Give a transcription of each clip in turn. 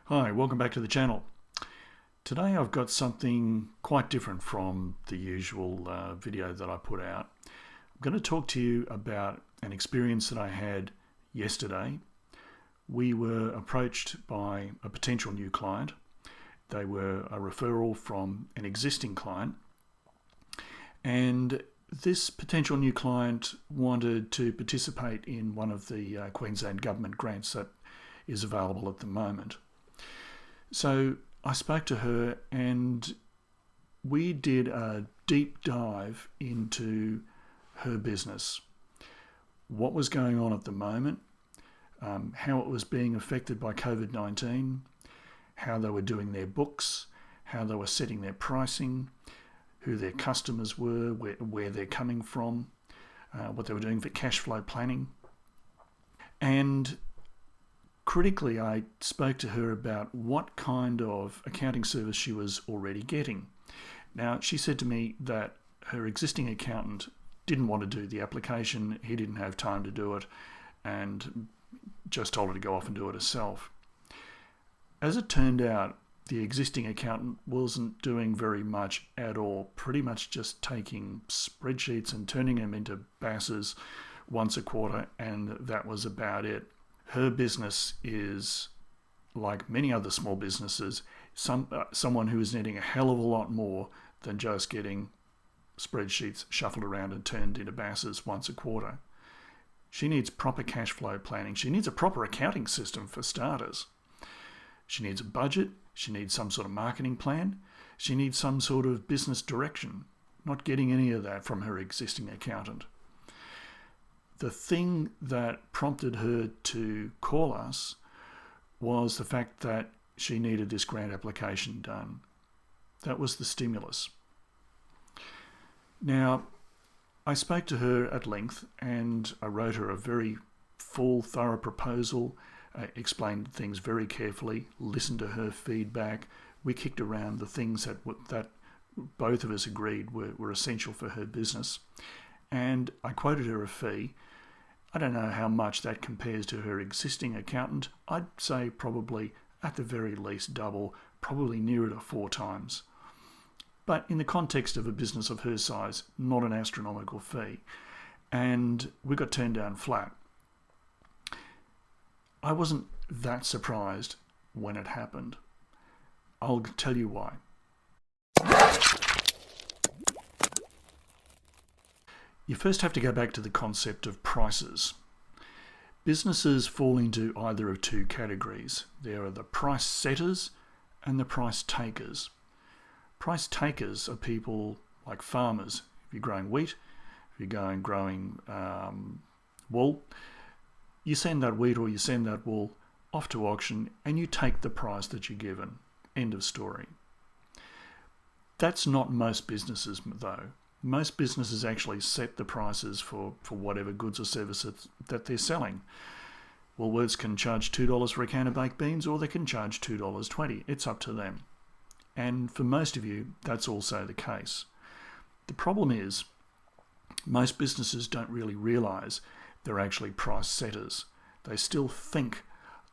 Hi, welcome back to the channel. Today I've got something quite different from the usual video that I put out. I'm going to talk to you about an experience that I had yesterday. We were approached by a potential new client. They were a referral from an existing client, and this potential new client wanted to participate in one of the Queensland government grants that is available at the moment. So I spoke to her and we did a deep dive into her business, what was going on at the moment, how it was being affected by COVID-19, how they were doing their books, how they were setting their pricing, who their customers were, where they're coming from, what they were doing for cash flow planning. And critically, I spoke to her about what kind of accounting service she was already getting. Now, she said to me that her existing accountant didn't want to do the application, he didn't have time to do it, and just told her to go off and do it herself. As it turned out, the existing accountant wasn't doing very much at all, pretty much just taking spreadsheets and turning them into BASs once a quarter, and that was about it. Her business is, like many other small businesses, someone who is needing a hell of a lot more than just getting spreadsheets shuffled around and turned into BASs once a quarter. She needs proper cash flow planning. She needs a proper accounting system for starters. She needs a budget. She needs some sort of marketing plan. She needs some sort of business direction. Not getting any of that from her existing accountant. The thing that prompted her to call us was the fact that she needed this grant application done. That was the stimulus. Now, I spoke to her at length and I wrote her a very full, thorough proposal, explained things very carefully, listened to her feedback. We kicked around the things that both of us agreed were essential for her business. And I quoted her a fee. I don't know how much that compares to her existing accountant. I'd say probably at the very least double, probably nearer to 4 times. But in the context of a business of her size, not an astronomical fee. And we got turned down flat. I wasn't that surprised when it happened. I'll tell you why. You first have to go back to the concept of prices. Businesses fall into either of 2 categories. There are the price setters and the price takers. Price takers are people like farmers. If you're growing wheat, if you're growing wool, you send that wheat or you send that wool off to auction and you take the price that you're given. End of story. That's not most businesses though. Most businesses actually set the prices for whatever goods or services that they're selling. Woolworths can charge $2 for a can of baked beans, or they can charge $2.20. It's up to them. And for most of you, that's also the case. The problem is, most businesses don't really realise they're actually price setters. They still think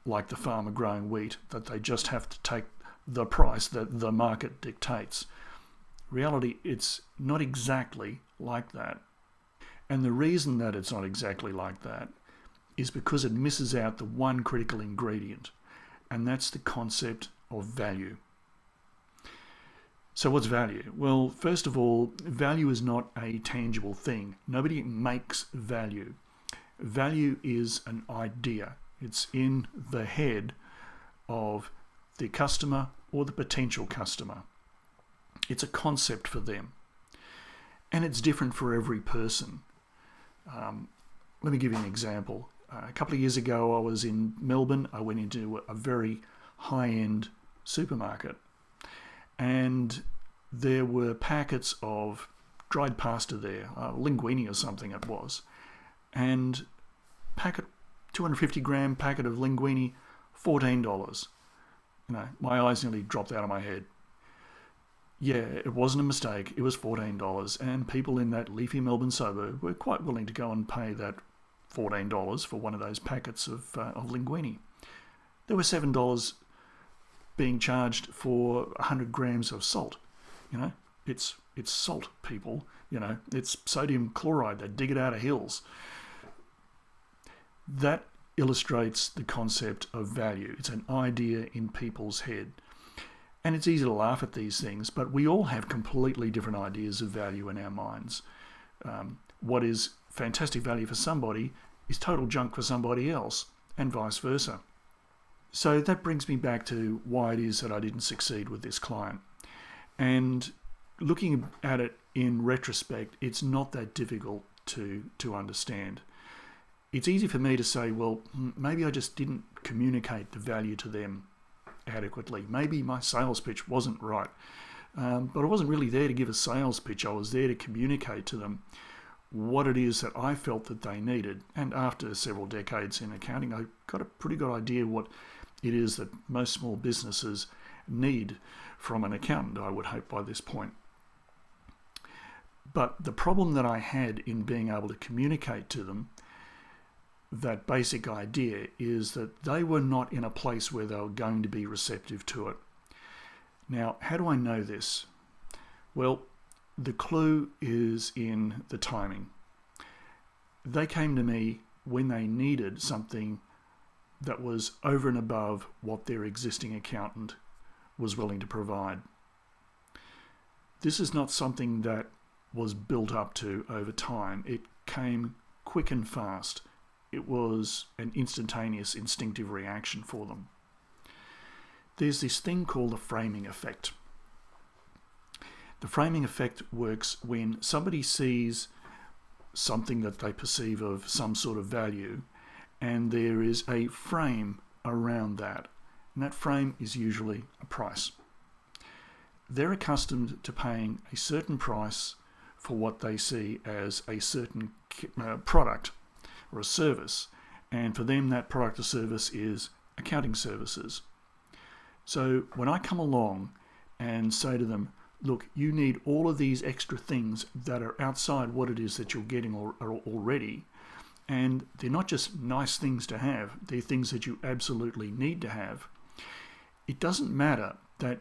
like the farmer growing wheat, that they just have to take the price that the market dictates. Reality, it's not exactly like that. And the reason that it's not exactly like that is because it misses out the one critical ingredient, and that's the concept of value. So what's value? Well, first of all, value is not a tangible thing. Nobody makes value. Value is an idea. It's in the head of the customer or the potential customer. It's a concept for them, and it's different for every person. Let me give you an example. A couple of years ago, I was in Melbourne. I went into a very high-end supermarket, and there were packets of dried pasta there, linguine or something it was, and 250-gram packet of linguine, $14. My eyes nearly dropped out of my head. Yeah, it wasn't a mistake. It was $14, and people in that leafy Melbourne suburb were quite willing to go and pay that $14 for one of those packets of linguine. There were $7 being charged for 100 grams of salt. You know, it's salt, people. You know, it's sodium chloride. They dig it out of hills. That illustrates the concept of value. It's an idea in people's head. And it's easy to laugh at these things, but we all have completely different ideas of value in our minds. What is fantastic value for somebody is total junk for somebody else, and vice versa. So that brings me back to why it is that I didn't succeed with this client. And looking at it in retrospect, it's not that difficult to understand. It's easy for me to say, well, maybe I just didn't communicate the value to them adequately. Maybe my sales pitch wasn't right. But I wasn't really there to give a sales pitch. I was there to communicate to them what it is that I felt that they needed. And after several decades in accounting, I got a pretty good idea what it is that most small businesses need from an accountant, I would hope, by this point. But the problem that I had in being able to communicate to them that basic idea is that they were not in a place where they were going to be receptive to it. Now, how do I know this? Well, the clue is in the timing. They came to me when they needed something that was over and above what their existing accountant was willing to provide. This is not something that was built up to over time. It came quick and fast. It was an instantaneous, instinctive reaction for them. There's this thing called the framing effect. The framing effect works when somebody sees something that they perceive of some sort of value, and there is a frame around that. And that frame is usually a price. They're accustomed to paying a certain price for what they see as a certain product or a service, and for them that product or service is accounting services. So when I come along and say to them, look, you need all of these extra things that are outside what it is that you're getting already, and they're not just nice things to have, they're things that you absolutely need to have. It doesn't matter that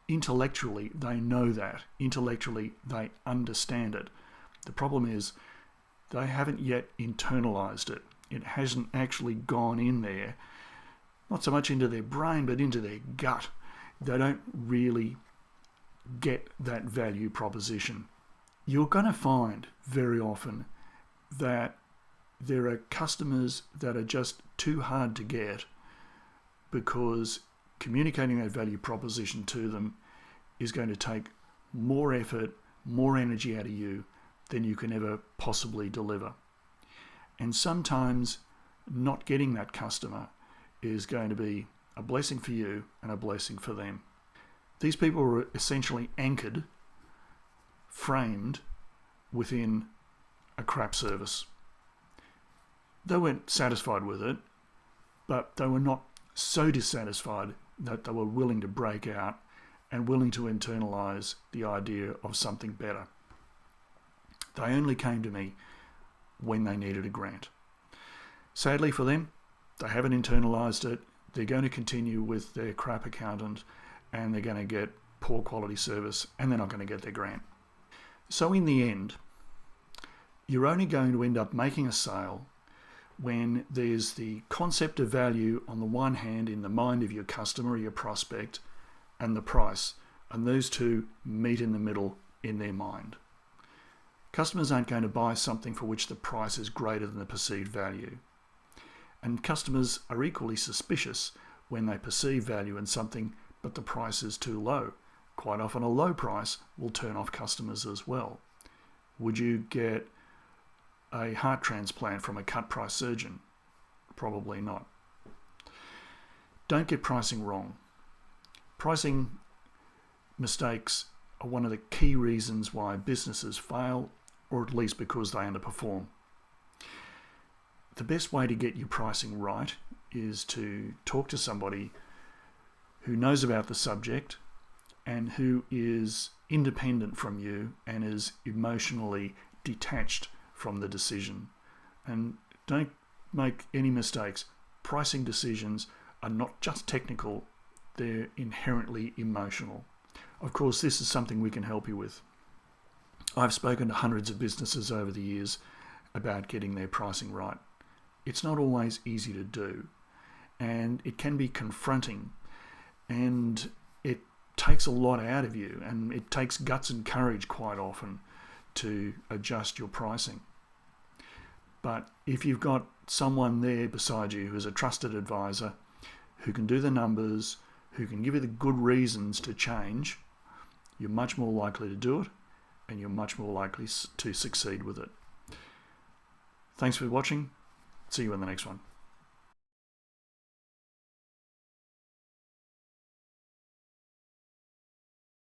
intellectually they know that, intellectually they understand it. The problem is they haven't yet internalized it. It hasn't actually gone in there, not so much into their brain, but into their gut. They don't really get that value proposition. You're going to find very often that there are customers that are just too hard to get because communicating that value proposition to them is going to take more effort, more energy out of you than you can ever possibly deliver. And sometimes not getting that customer is going to be a blessing for you and a blessing for them. These people were essentially anchored, framed within a crap service. They weren't satisfied with it, but they were not so dissatisfied that they were willing to break out and willing to internalize the idea of something better. They only came to me when they needed a grant. Sadly for them, they haven't internalized it. They're going to continue with their crap accountant and they're going to get poor quality service and they're not going to get their grant. So in the end, you're only going to end up making a sale when there's the concept of value on the one hand in the mind of your customer or your prospect and the price, and those two meet in the middle in their mind. Customers aren't going to buy something for which the price is greater than the perceived value. And customers are equally suspicious when they perceive value in something but the price is too low. Quite often a low price will turn off customers as well. Would you get a heart transplant from a cut price surgeon? Probably not. Don't get pricing wrong. Pricing mistakes are one of the key reasons why businesses fail, or at least because they underperform. The best way to get your pricing right is to talk to somebody who knows about the subject and who is independent from you and is emotionally detached from the decision. And don't make any mistakes. Pricing decisions are not just technical, they're inherently emotional. Of course, this is something we can help you with. I've spoken to hundreds of businesses over the years about getting their pricing right. It's not always easy to do, and it can be confronting, and it takes a lot out of you, and it takes guts and courage quite often to adjust your pricing. But if you've got someone there beside you who's a trusted advisor, who can do the numbers, who can give you the good reasons to change, you're much more likely to do it, and you're much more likely to succeed with it. Thanks for watching. See you in the next one.